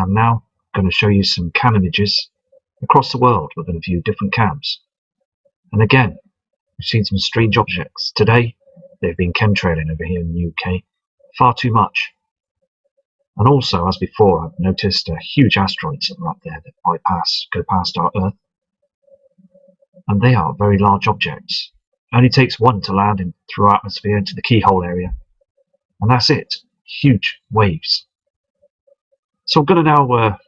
am now going to show you some cam images across the world. We're going to view different cams. And again, we've seen some strange objects. Today, they've been chemtrailing over here in the UK far too much. And also, as before, I've noticed huge asteroids that are up there that go past our Earth. And they are very large objects. It only takes one to land through our atmosphere into the keyhole area. And that's it. Huge waves. So I'm going to now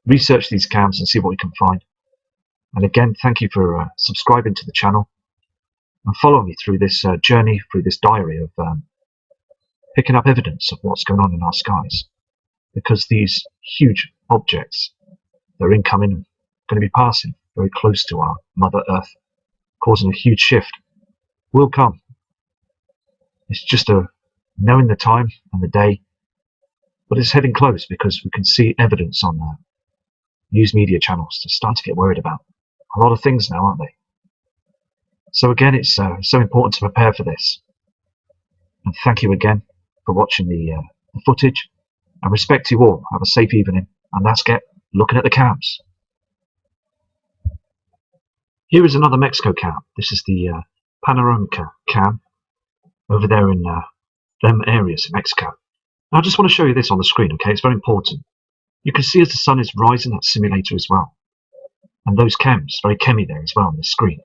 research these cams and see what we can find. And again, thank you for subscribing to the channel and following me through this journey, through this diary of picking up evidence of what's going on in our skies. Because these huge objects that are incoming are going to be passing very close to our Mother Earth, causing a huge shift, will come. It's just knowing the time and the day, but it's heading close because we can see evidence on news media channels. They're starting to get worried about a lot of things now, aren't they? So again, it's so important to prepare for this. And thank you again for watching the footage. And respect to you all. Have a safe evening. And let's get looking at the cams. Here is another Mexico cam. This is the Panoramica cam over there in them areas in Mexico. Now I just want to show you this on the screen, okay? It's very important. You can see as the sun is rising, that simulator as well. And those cams, very chemmy there as well on the screen.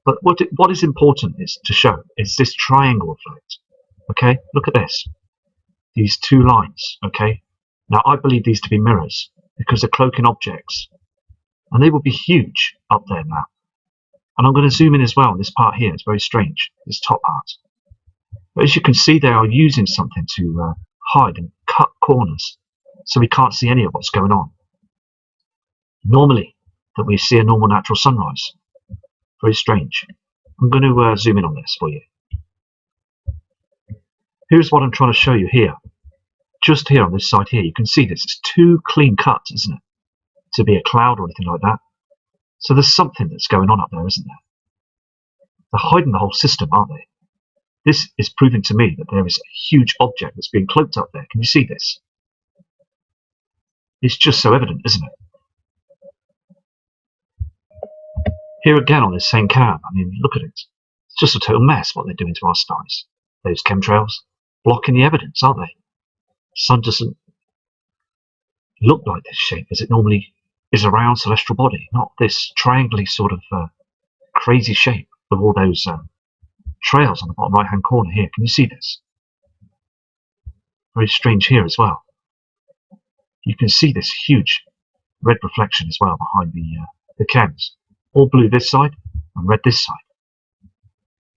But what is important is to show is this triangle effect. Okay, look at this. These two lines, okay? Now I believe these to be mirrors because they're cloaking objects. And they will be huge up there now. And I'm going to zoom in as well. This part here is very strange, this top part. But as you can see, they are using something to hide and cut corners so we can't see any of what's going on. Normally, that we see a normal natural sunrise. Very strange. I'm going to zoom in on this for you. Here's what I'm trying to show you here. Just here on this side here, you can see this. It's too clean cut, isn't it? To be a cloud or anything like that. So there's something that's going on up there, isn't there? They're hiding the whole system, aren't they? This is proving to me that there is a huge object that's being cloaked up there. Can you see this? It's just so evident, isn't it? Here again on this same cam, I mean, look at it. It's just a total mess what they're doing to our skies. Those chemtrails blocking the evidence, aren't they? The sun doesn't look like this shape as it normally is a round celestial body, not this triangular sort of crazy shape with all those trails on the bottom right hand corner here. Can you see this? Very strange here as well. You can see this huge red reflection as well behind the chems. All blue this side and red this side.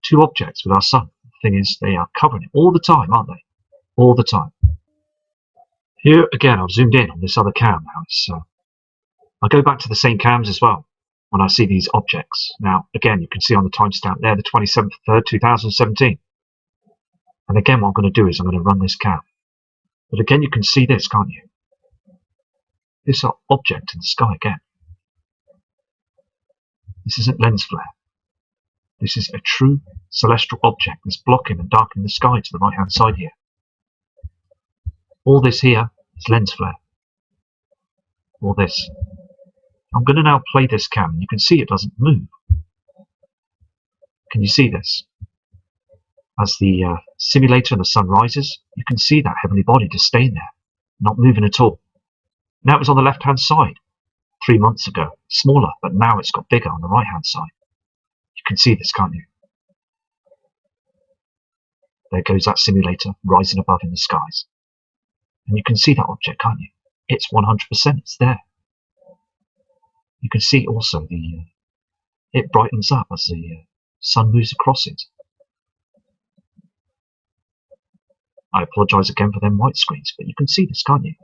Two objects with our sun. The thing is, they are covering it all the time, aren't they? All the time. Here again, I've zoomed in on this other cam now. It's I go back to the same cams as well when I see these objects. Now, again, you can see on the timestamp there, the 27th of 3rd, 2017. And again, what I'm going to do is I'm going to run this cam. But again, you can see this, can't you? This object in the sky again. This isn't lens flare. This is a true celestial object that's blocking and darkening the sky to the right-hand side here. All this here is lens flare. All this. I'm going to now play this cam. You can see it doesn't move. Can you see this? As the simulator and the sun rises, you can see that heavenly body just staying there, not moving at all. Now it was on the left-hand side 3 months ago, smaller, but now it's got bigger on the right-hand side. You can see this, can't you? There goes that simulator rising above in the skies. And you can see that object, can't you? It's 100%, it's there. You can see also it brightens up as the sun moves across it. I apologise again for them white screens, but you can see this, can't you?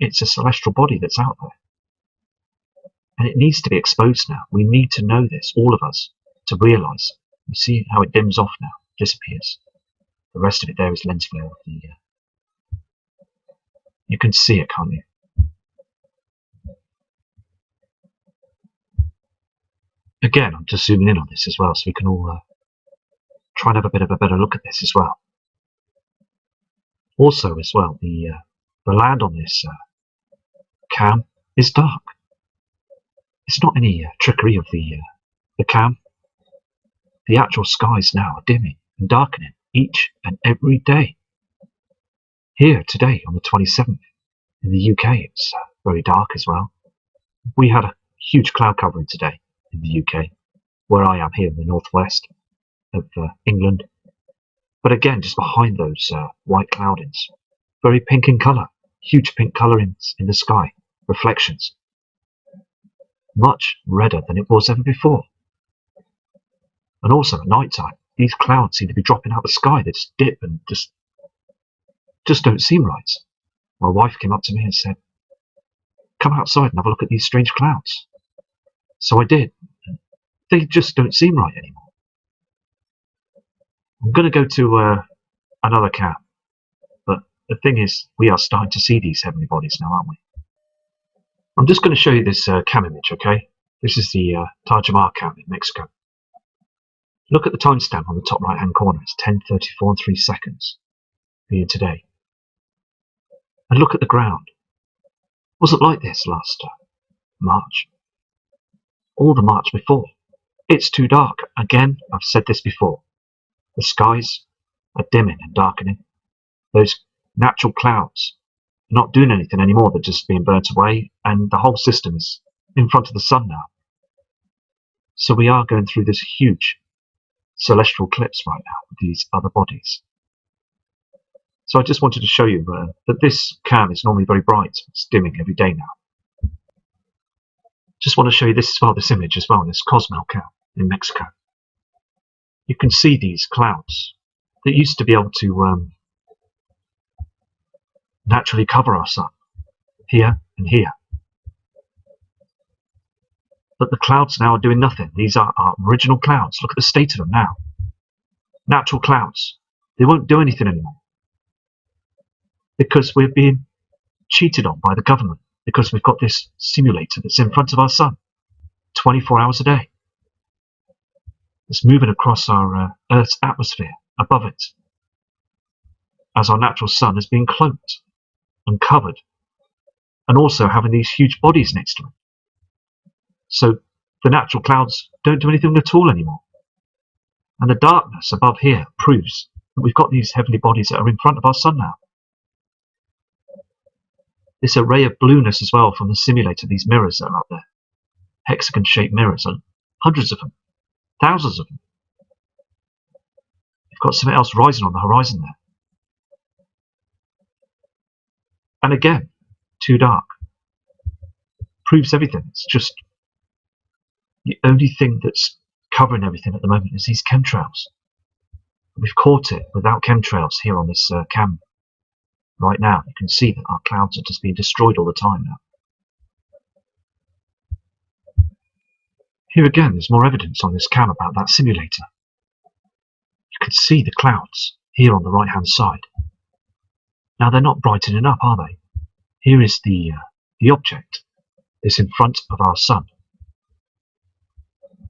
It's a celestial body that's out there. And it needs to be exposed now. We need to know this, all of us, to realise. You see how it dims off now, disappears. The rest of it there is lens flare of the you can see it, can't you? Again, I'm just zooming in on this as well, so we can all try and have a bit of a better look at this as well. Also, as well, the The land on this cam is dark. It's not any trickery of the cam. The actual skies now are dimming and darkening each and every day. Here today on the 27th in the UK, it's very dark as well. We had a huge cloud covering today in the UK, where I am here in the northwest of England. But again, just behind those white cloudings, very pink in colour, huge pink colour in the sky, reflections. Much redder than it was ever before. And also at night time, these clouds seem to be dropping out of the sky. They just dip and just don't seem right. My wife came up to me and said, "Come outside and have a look at these strange clouds." So I did. They just don't seem right anymore. I'm going to go to another cam, but the thing is, we are starting to see these heavenly bodies now, aren't we? I'm just going to show you this cam image, okay? This is the Taj Mahal cam in Mexico. Look at the timestamp on the top right-hand corner. It's 10:34 and 3 seconds here today. And look at the ground. It wasn't like this last March, or the March before. It's too dark. Again, I've said this before. The skies are dimming and darkening. Those natural clouds are not doing anything anymore. They're just being burnt away, and the whole system is in front of the sun now. So we are going through this huge celestial eclipse right now with these other bodies. So I just wanted to show you that this cam is normally very bright. It's dimming every day now. Just want to show you this as well, this image as well, this Cozumel cam in Mexico. You can see these clouds that used to be able to naturally cover our sun here and here. But the clouds now are doing nothing. These are our original clouds. Look at the state of them now. Natural clouds. They won't do anything anymore. Because we're being cheated on by the government. Because we've got this simulator that's in front of our sun 24 hours a day. It's moving across our Earth's atmosphere above it, as our natural sun is being cloaked and covered, and also having these huge bodies next to it. So the natural clouds don't do anything at all anymore. And the darkness above here proves that we've got these heavenly bodies that are in front of our sun now. This array of blueness as well from the simulator, these mirrors that are up there, hexagon-shaped mirrors, and hundreds of them, thousands of them. You've got something else rising on the horizon there. And again, too dark. Proves everything. It's just the only thing that's covering everything at the moment is these chemtrails. We've caught it without chemtrails here on this cam. Right now, you can see that our clouds are just being destroyed all the time now. Here again, there's more evidence on this cam about that simulator. You can see the clouds here on the right-hand side. Now, they're not brightening up, are they? Here is the object that's in front of our sun.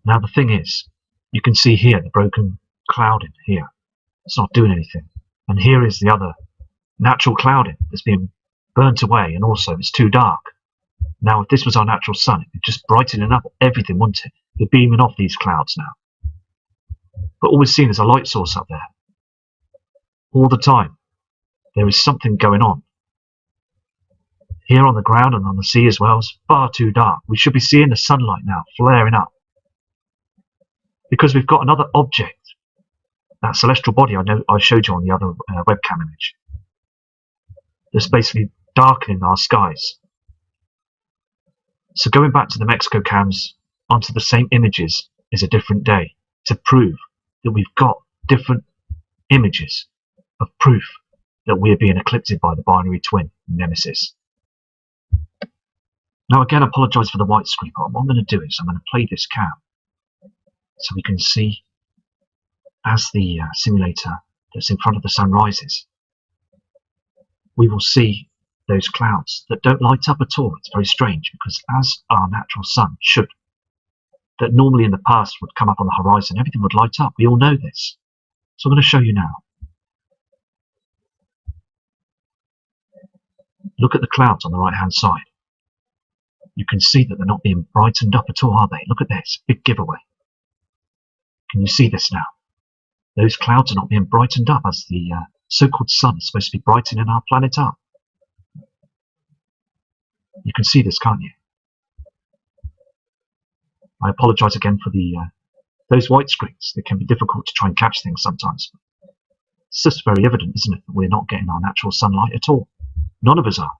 Now, the thing is, you can see here the broken clouding here. It's not doing anything. And here is the other natural clouding that's being burnt away, and also it's too dark. Now, if this was our natural sun, it would just brightening up everything, wouldn't it? We're beaming off these clouds now. But all we're seeing is a light source up there. All the time, there is something going on. Here on the ground and on the sea as well, it's far too dark. We should be seeing the sunlight now flaring up. Because we've got another object, that celestial body I showed you on the other webcam image, that's basically darkening our skies. So going back to the Mexico cams, onto the same images is a different day, to prove that we've got different images of proof that we're being eclipsed by the binary twin Nemesis. Now again, I apologise for the white screen, but what I'm going to do is I'm going to play this cam so we can see as the simulator that's in front of the sun rises, we will see those clouds that don't light up at all. It's very strange, because as our natural sun should, that normally in the past would come up on the horizon, everything would light up. We all know this. So I'm going to show you now. Look at the clouds on the right-hand side. You can see that they're not being brightened up at all, are they? Look at this, big giveaway. Can you see this now? Those clouds are not being brightened up as the so-called sun is supposed to be brightening our planet up. You can see this, can't you? I apologise again for those white screens. They can be difficult to try and catch things sometimes. It's just very evident, isn't it, that we're not getting our natural sunlight at all. None of us are.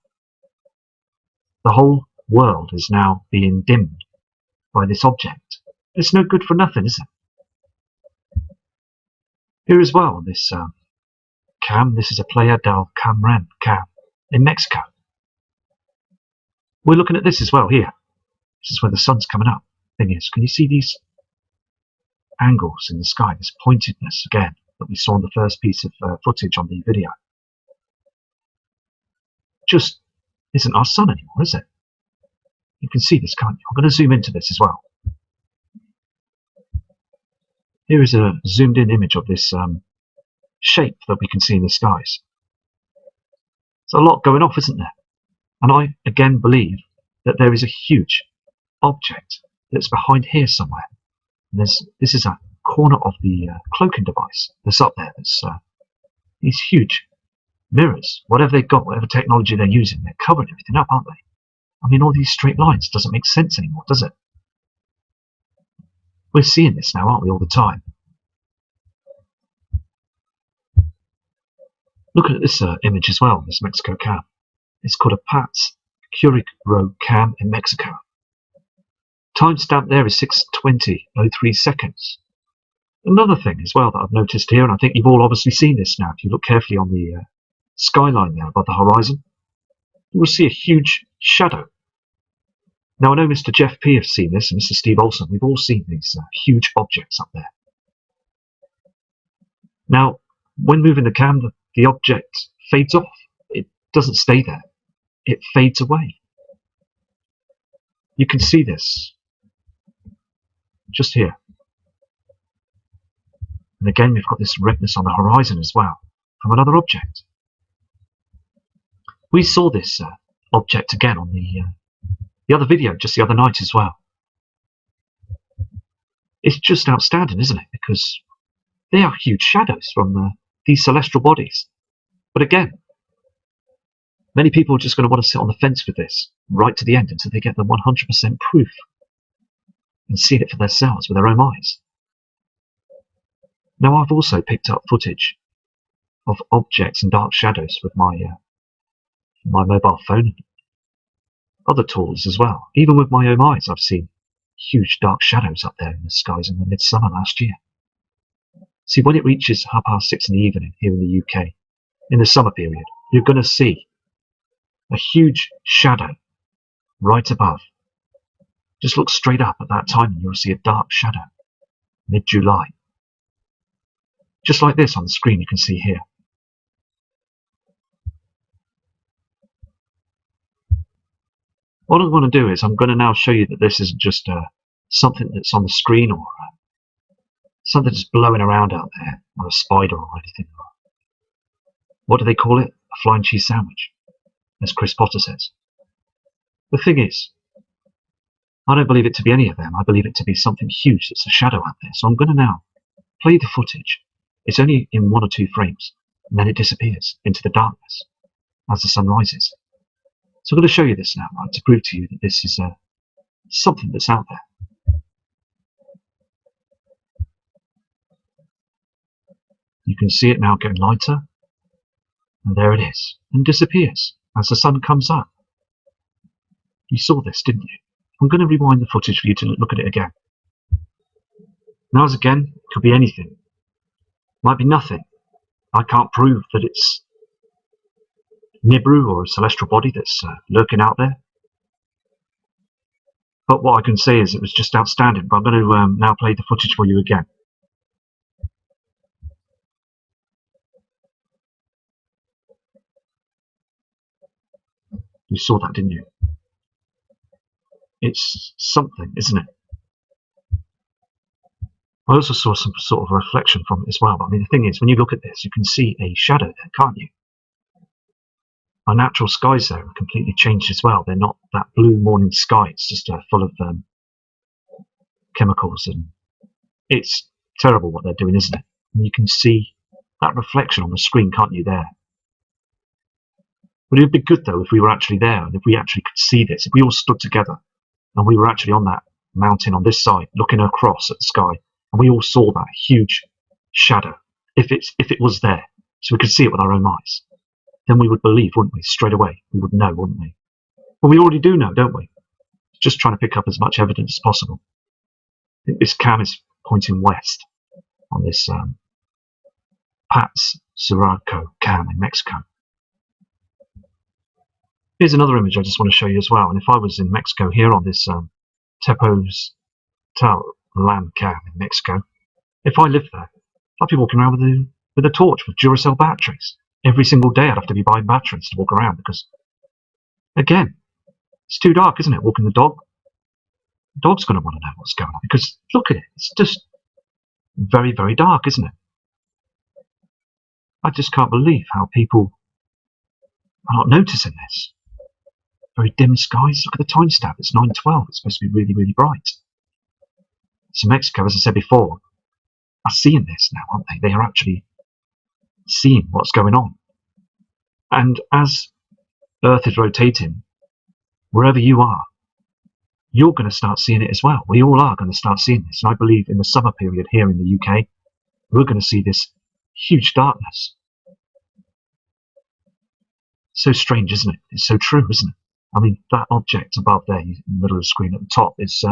The whole world is now being dimmed by this object. It's no good for nothing, is it? Here as well, this cam, this is a Playa del Carmen cam in Mexico. We're looking at this as well here. This is where the sun's coming up. Thing is, can you see these angles in the sky, this pointedness again that we saw in the first piece of footage on the video? Just isn't our sun anymore, is it? You can see this, can't you? I'm going to zoom into this as well. Here is a zoomed in image of this shape that we can see in the skies. There's a lot going off, isn't there? And I again believe that there is a huge object that's behind here somewhere. And this is a corner of the cloaking device that's up there. There's these huge mirrors, whatever they've got, whatever technology they're using, they're covering everything up, aren't they? I mean, all these straight lines doesn't make sense anymore, does it? We're seeing this now, aren't we, all the time? Look at this image as well, this Mexico cam. It's called a Pat's Curicro cam in Mexico. Timestamp there is 6:20:03 seconds. Another thing as well that I've noticed here, and I think you've all obviously seen this now, if you look carefully on the skyline there above the horizon, you will see a huge shadow. Now I know Mr. Jeff P. has seen this, and Mr. Steve Olson, we've all seen these huge objects up there. Now, when moving the cam, the object fades off. It doesn't stay there. It fades away. You can see this just here. And again, we've got this redness on the horizon as well from another object. We saw this object again on the other video just the other night as well. It's just outstanding, isn't it? Because they are huge shadows from these celestial bodies. But again, many people are just going to want to sit on the fence with this right to the end until they get the 100% proof and see it for themselves with their own eyes. Now, I've also picked up footage of objects and dark shadows with my mobile phone, other tools as well. Even with my own eyes, I've seen huge dark shadows up there in the skies in the midsummer last year. See, when it reaches 6:30 in the evening here in the UK, in the summer period, you're going to see a huge shadow right above. Just look straight up at that time and you'll see a dark shadow, mid-July. Just like this on the screen you can see here. What I'm going to do is I'm going to now show you that this isn't just something that's on the screen or something that's blowing around out there, or a spider or anything. What do they call it? A flying cheese sandwich, as Chris Potter says. The thing is, I don't believe it to be any of them. I believe it to be something huge that's a shadow out there. So I'm going to now play the footage. It's only in 1 or 2 frames, and then it disappears into the darkness as the sun rises. So I'm going to show you this now, right, to prove to you that this is something that's out there. You can see it now getting lighter, and there it is, and disappears as the sun comes up. You saw this, didn't you? I'm going to rewind the footage for you to look at it again. Now, as again, it could be anything. Might be nothing. I can't prove that it's Nibiru or a celestial body that's lurking out there. But what I can say is it was just outstanding. But I'm going to now play the footage for you again. You saw that, didn't you? It's something, isn't it? I also saw some sort of reflection from it as well. But I mean, the thing is, when you look at this, you can see a shadow there, can't you? our natural skies there are completely changed as well. They're not that blue morning sky. It's just full of chemicals, and it's terrible what they're doing, isn't it? And you can see that reflection on the screen, can't you, there? But it would be good, though, if we were actually there and if we actually could see this, if we all stood together and we were actually on that mountain on this side, looking across at the sky, and we all saw that huge shadow, if it was there, so we could see it with our own eyes, then we would believe, wouldn't we? Straight away, we would know, wouldn't we? But we already do know, don't we? Just trying to pick up as much evidence as possible. I think this cam is pointing west on this ＳUBSCRIBE cam in Mexico. Here's another image I just want to show you as well. And if I was in Mexico here on this Tepoztlan cam in Mexico, if I lived there, I'd be walking around with a torch with Duracell batteries. Every single day I'd have to be buying batteries to walk around because, again, it's too dark, isn't it? Walking the dog. The dog's going to want to know what's going on because, look at it. It's just very, very dark, isn't it? I just can't believe how people are not noticing this. Very dim skies. Look at the timestamp. It's 9:12. It's supposed to be really, really bright. So Mexico, as I said before, are seeing this now, aren't they? They are actually seeing what's going on. And as Earth is rotating, wherever you are, you're going to start seeing it as well. We all are going to start seeing this. And I believe in the summer period here in the UK, we're going to see this huge darkness. So strange, isn't it? It's so true, isn't it? I mean, that object above there in the middle of the screen at the top is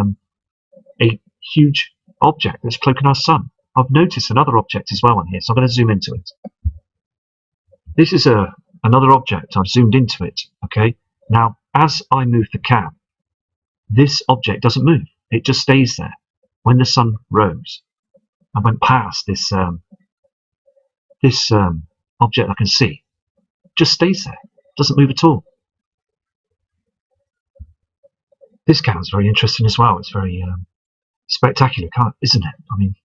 a huge object that's cloaking our sun. I've noticed another object as well on here, so I'm going to zoom into it. This is another object. I've zoomed into it, okay? Now, as I move the cam, this object doesn't move. It just stays there. When the sun rose, I went past this object I can see. It just stays there. It doesn't move at all. This cam is very interesting as well. It's very spectacular, isn't it? I mean,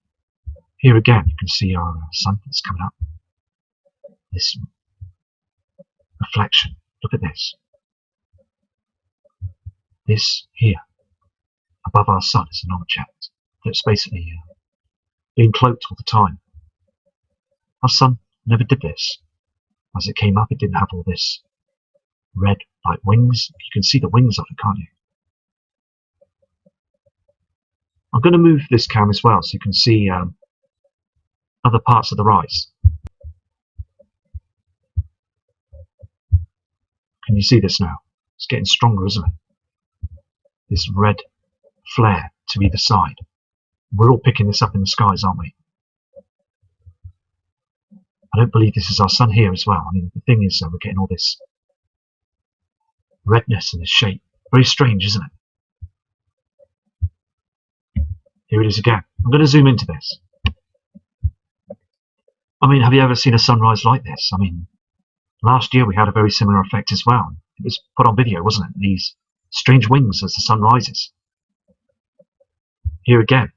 here again, you can see our sun that's coming up. This reflection. Look at this. This here, above our sun, is an object that's basically being cloaked all the time. Our sun never did this. As it came up, it didn't have all this red, like wings. You can see the wings of it, can't you? I'm going to move this cam as well so you can see other parts of the rise. Can you see this now? It's getting stronger, isn't it? This red flare to either side. We're all picking this up in the skies, aren't we? I don't believe this is our sun here as well. I mean, the thing is, we're getting all this redness and this shape. Very strange, isn't it? Here it is again. I'm going to zoom into this. I mean, have you ever seen a sunrise like this? I mean, last year we had a very similar effect as well. It was put on video, wasn't it? These strange wings as the sun rises. Here again.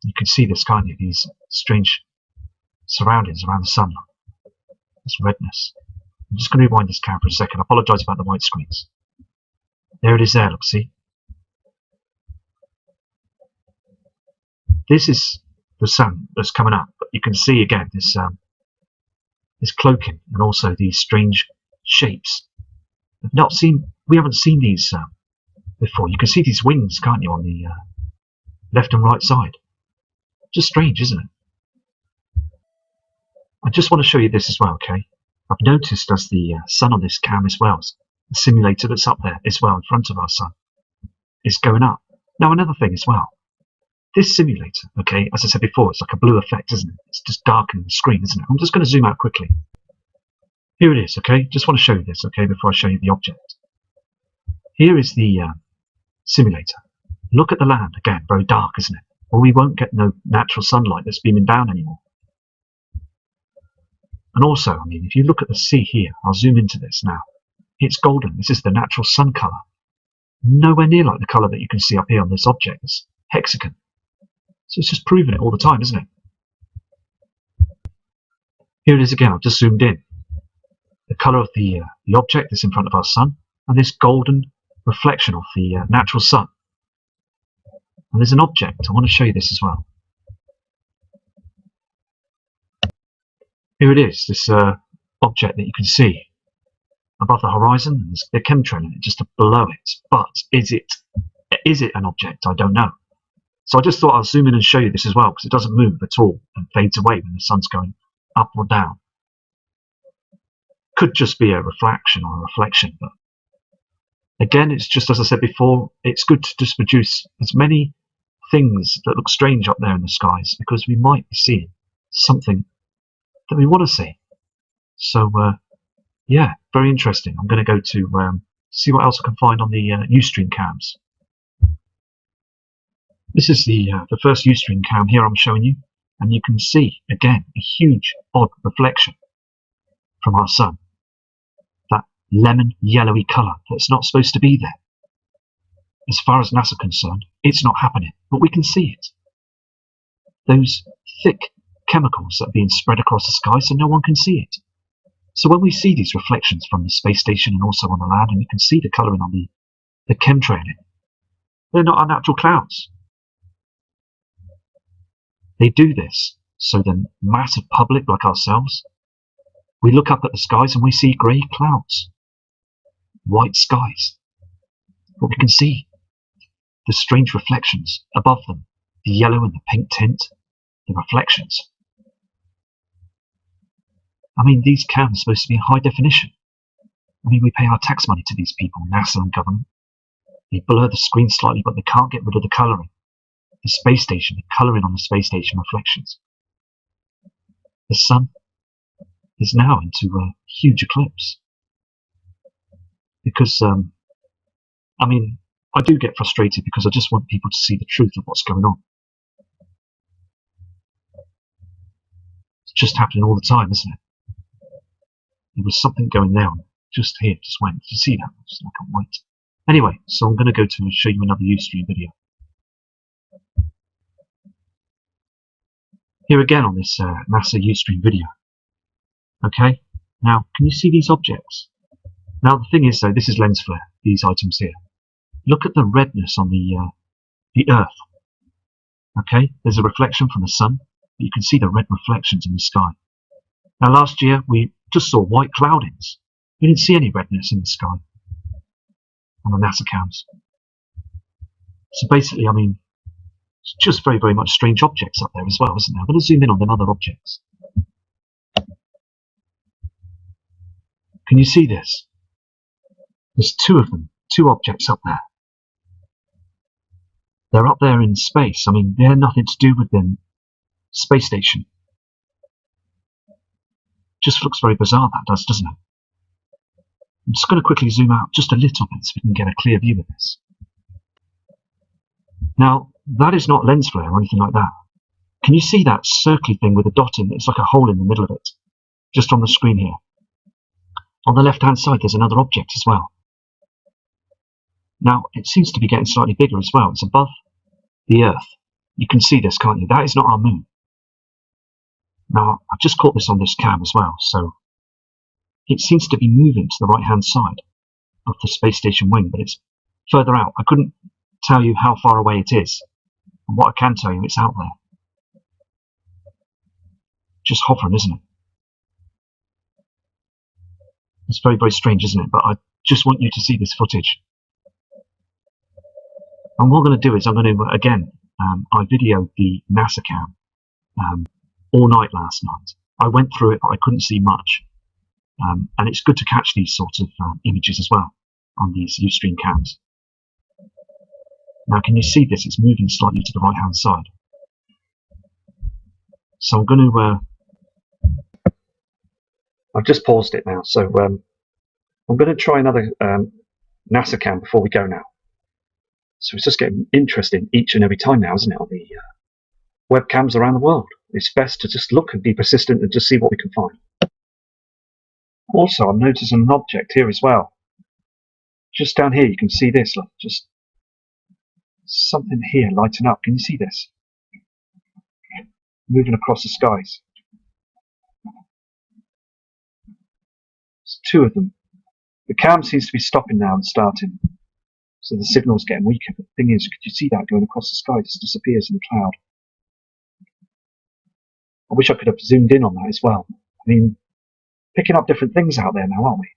You can see this, can't you? These strange surroundings around the sun. This redness. I'm just going to rewind this camera for a second. I apologise about the white screens. There it is there, look, see? This is the sun that's coming up, but you can see again this cloaking and also these strange shapes. We haven't seen these before. You can see these wings, can't you, on the left and right side? Just strange, isn't it? I just want to show you this as well, okay? I've noticed as the sun on this cam as well, the simulator that's up there as well in front of our sun, is going up. Now another thing as well. This simulator, okay, as I said before, it's like a blue effect, isn't it? It's just darkening the screen, isn't it? I'm just going to zoom out quickly. Here it is, okay? Just want to show you this, okay, before I show you the object. Here is the simulator. Look at the land, again, very dark, isn't it? Well, we won't get no natural sunlight that's beaming down anymore. And also, I mean, if you look at the sea here, I'll zoom into this now. It's golden. This is the natural sun colour. Nowhere near like the colour that you can see up here on this object, this hexagon. So it's just proving it all the time, isn't it? Here it is again. I've just zoomed in. The colour of the object that's in front of our sun, and this golden reflection of the natural sun. And there's an object. I want to show you this as well. Here it is, this object that you can see above the horizon. There's the chemtrail in it, just below it. But is it an object? I don't know. So I just thought I'll zoom in and show you this as well, because it doesn't move at all and fades away when the sun's going up or down. Could just be a refraction or a reflection, but again, it's just as I said before, it's good to just produce as many things that look strange up there in the skies, because we might be seeing something that we want to see. So yeah, very interesting. I'm going to go to see what else I can find on the Ustream cams. This is the first Ustream cam here I'm showing you, and you can see again a huge odd reflection from our sun. That lemon yellowy colour that's not supposed to be there. As far as NASA is concerned, it's not happening, but we can see it. Those thick chemicals that are being spread across the sky so no one can see it. So when we see these reflections from the space station and also on the land, and you can see the colouring on the chemtrail, they're not our natural clouds. They do this so the massive public like ourselves, we look up at the skies and we see grey clouds, white skies. But we can see the strange reflections above them, the yellow and the pink tint, the reflections. I mean, these cams are supposed to be in high definition. I mean, we pay our tax money to these people, NASA and government. They blur the screen slightly, but they can't get rid of the colouring. The space station, the colouring on the space station reflections. The sun is now into a huge eclipse. Because, I mean, I do get frustrated because I just want people to see the truth of what's going on. It's just happening all the time, isn't it? There was something going down just here, just went. Did you see that? Just like a white. Anyway, so I'm going to go to show you another Ustream video. Here again on this NASA Ustream video. Okay, now can you see these objects? Now the thing is though, this is lens flare, these items here. Look at the redness on the Earth. Okay, there's a reflection from the sun, but you can see the red reflections in the sky. Now last year we just saw white cloudings. We didn't see any redness in the sky on the NASA cams. So basically, I mean, it's just very, very much strange objects up there as well, isn't there? I'm going to zoom in on them other objects. Can you see this? There's two of them, two objects up there. They're up there in space. I mean, they're nothing to do with the space station. Just looks very bizarre, that does, doesn't it? I'm just going to quickly zoom out just a little bit so we can get a clear view of this. Now, that is not lens flare or anything like that. Can you see that circly thing with a dot in it? It's like a hole in the middle of it, just on the screen here. On the left-hand side, there's another object as well. Now, it seems to be getting slightly bigger as well. It's above the Earth. You can see this, can't you? That is not our moon. Now, I've just caught this on this cam as well, so it seems to be moving to the right-hand side of the space station wing, but it's further out. I couldn't tell you how far away it is, and what I can tell you, it's out there. Just hovering, isn't it? It's very, very strange, isn't it? But I just want you to see this footage. And what I'm going to do is I'm going to, again, I videoed the NASA cam all night last night. I went through it, but I couldn't see much. And it's good to catch these sorts of images as well on these Ustream cams. Now, can you see this? It's moving slightly to the right-hand side. So I'm going to... I've just paused it now, so I'm going to try another NASA cam before we go now. So it's just getting interesting each and every time now, isn't it, on the webcams around the world. It's best to just look and be persistent and just see what we can find. Also, I'm noticing an object here as well. Just down here, you can see this. Look, just something here lighting up. Can you see this? Moving across the skies. There's two of them. The cam seems to be stopping now and starting, so the signal's getting weaker. But the thing is, could you see that going across the sky? It just disappears in the cloud. I wish I could have zoomed in on that as well. I mean, picking up different things out there now, aren't we?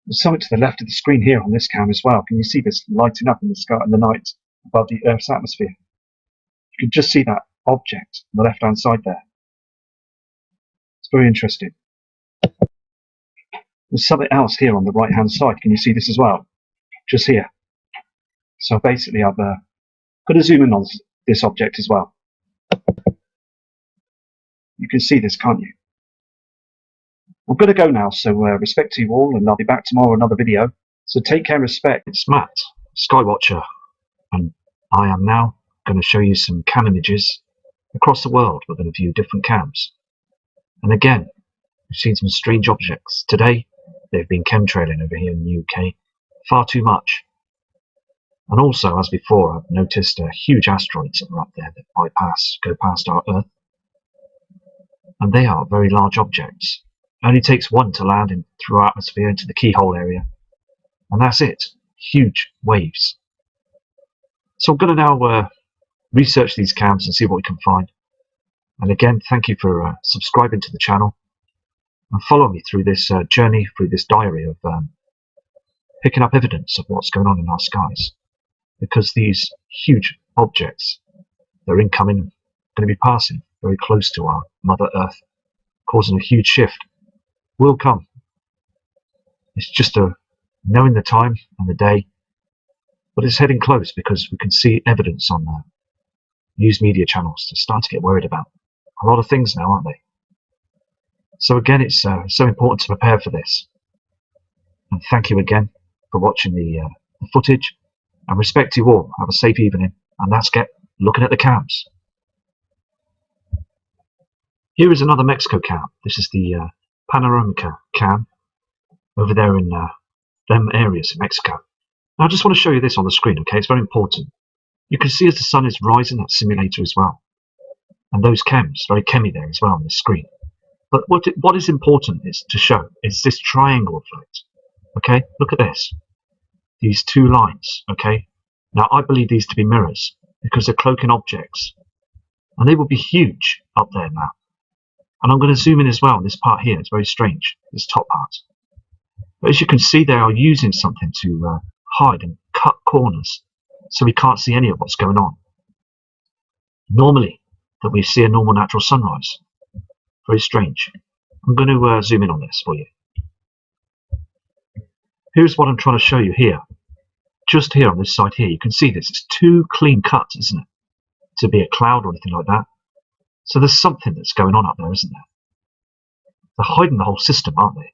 There's something to the left of the screen here on this cam as well. Can you see this lighting up in the sky in the night above the Earth's atmosphere? You can just see that object on the left-hand side there. It's very interesting. There's something else here on the right-hand side. Can you see this as well? Just here. So basically, I've got to zoom in on this object as well. You can see this, can't you? I'm going to go now, so respect to you all, and I'll be back tomorrow with another video. So take care, respect. It's Matt, Skywatcher, and I am now going to show you some cam images across the world within a few different cams. And again, we've seen some strange objects. Today, they've been chemtrailing over here in the UK far too much. And also, as before, I've noticed huge asteroids that are up there that go past our Earth. And they are very large objects. It only takes one to land through our atmosphere into the keyhole area. And that's it. Huge waves. So I'm going to now research these cams and see what we can find. And again, thank you for subscribing to the channel and follow me through this journey, through this diary of picking up evidence of what's going on in our skies. Because these huge objects that are incoming are going to be passing very close to our Mother Earth, causing a huge shift. Will come. It's just knowing the time and the day, but it's heading close because we can see evidence on news media channels to start to get worried about a lot of things now, aren't they? So again, it's so important to prepare for this. And thank you again for watching the footage. And respect to you all. Have a safe evening. And let's get looking at the cams. Here is another Mexico cam. This is the Panoramica cam over there in them areas in Mexico. Now I just want to show you this on the screen, okay? It's very important. You can see as the sun is rising, that simulator as well. And those cams, very chemmy there as well on the screen. But what is important is to show is this triangle effect. Okay, look at this. These two lines, okay? Now I believe these to be mirrors because they're cloaking objects. And they will be huge up there now. And I'm going to zoom in as well on this part here. It's very strange, this top part. But as you can see, they are using something to hide and cut corners so we can't see any of what's going on. Normally, that we see a normal natural sunrise. Very strange. I'm going to zoom in on this for you. Here's what I'm trying to show you here. Just here on this side here, you can see this. It's too clean cut, isn't it? To be a cloud or anything like that. So there's something that's going on up there, isn't there? They're hiding the whole system, aren't they?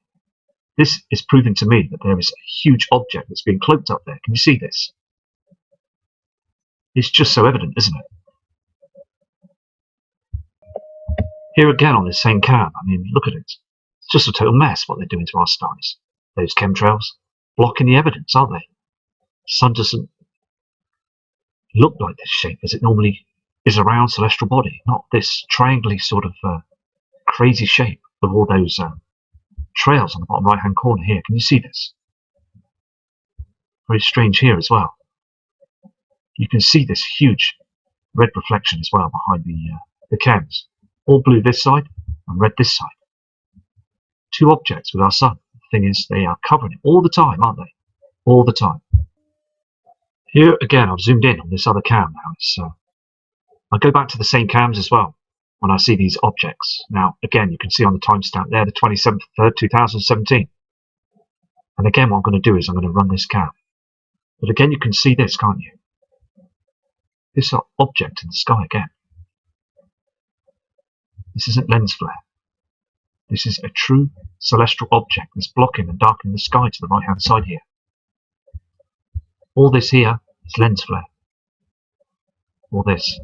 This is proving to me that there is a huge object that's being cloaked up there. Can you see this? It's just so evident, isn't it? Here again on this same cam, I mean, look at it. It's just a total mess what they're doing to our skies. Those chemtrails blocking the evidence, aren't they? The sun doesn't look like this shape as it normally is a round celestial body, not this triangular sort of crazy shape of all those trails on the bottom right hand corner here. Can you see this? Very strange here as well. You can see this huge red reflection as well behind the cams. All blue this side and red this side. Two objects with our sun. The thing is, they are covering it all the time, aren't they? All the time. Here again, I've zoomed in on this other cam now. I'll go back to the same cams as well when I see these objects. Now, again, you can see on the timestamp there, the 27th of 3rd, 2017. And again, what I'm going to do is I'm going to run this cam. But again, you can see this, can't you? This object in the sky again. This isn't lens flare. This is a true celestial object that's blocking and darkening the sky to the right-hand side here. All this here is lens flare. All this.